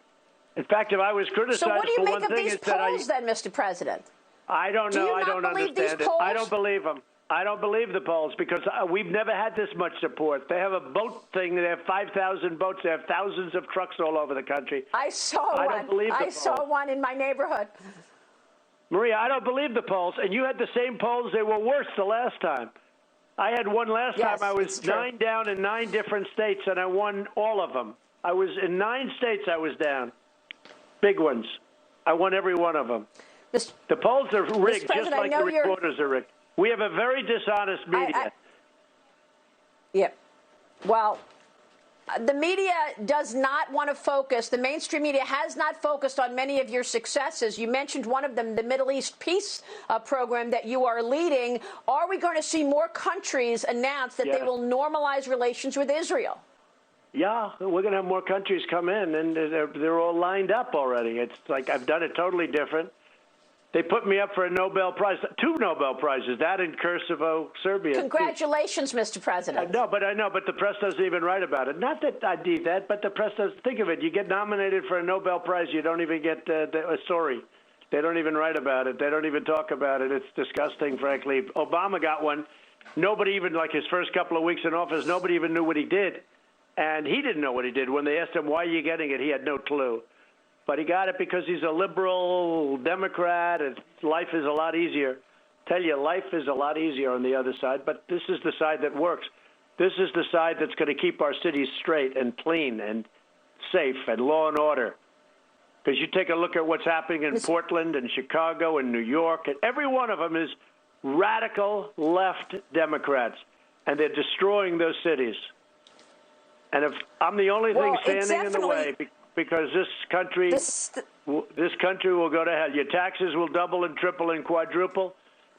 In fact, if I was criticized for one thing, so what do you make of these polls then, Mr. President? I don't know. I don't understand it. I don't believe them. I don't believe the polls because we've never had this much support. They have a boat thing. They have 5,000 boats. They have thousands of trucks all over the country. I saw one. I don't believe the polls. I saw one in my neighborhood. Maria, I don't believe the polls. And you had the same polls. They were worse the last time. I had one last time. I was 9 down in 9 different states, and I won all of them. I was in 9 states I was down. Big ones. I won every one of them. The polls are rigged just like the reporters are rigged. We have a very dishonest media. Yeah. Well, the media does not want to focus. The mainstream media has not focused on many of your successes. You mentioned one of them, the Middle East peace program that you are leading. Are we going to see more countries announce that they will normalize relations with Israel? Yeah, we're going to have more countries come in, and they're all lined up already. It's like I've done it totally different. They put me up for a Nobel Prize, 2 Nobel Prizes, that in Kosovo, Serbia. Congratulations, Mr. President. I know, but the press doesn't even write about it. Not that I did that, but the press doesn't think of it. You get nominated for a Nobel Prize, you don't even get a story. They don't even write about it. They don't even talk about it. It's disgusting, frankly. Obama got one. Nobody even, like his first couple of weeks in office, nobody even knew what he did. And he didn't know what he did. When they asked him, why are you getting it, he had no clue. But he got it because he's a liberal Democrat, and life is a lot easier. Tell you, life is a lot easier on the other side, but this is the side that works. This is the side that's going to keep our cities straight and clean and safe and law and order. Because you take a look at what's happening in Portland and Chicago and New York, and every one of them is radical left Democrats, and they're destroying those cities. And if I'm the only thing standing in the way, because this country will go to hell. Your taxes will double and triple and quadruple.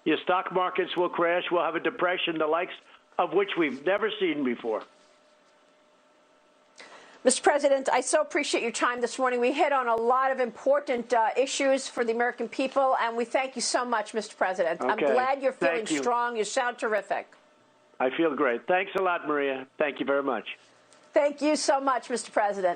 Your stock markets will crash. We'll have a depression, the likes of which we've never seen before. Mr. President, I so appreciate your time this morning. We hit on a lot of important issues for the American people, and we thank you so much, Mr. President. Okay. I'm glad you're feeling strong. You sound terrific. I feel great. Thanks a lot, Maria. Thank you very much. Thank you so much, Mr. President.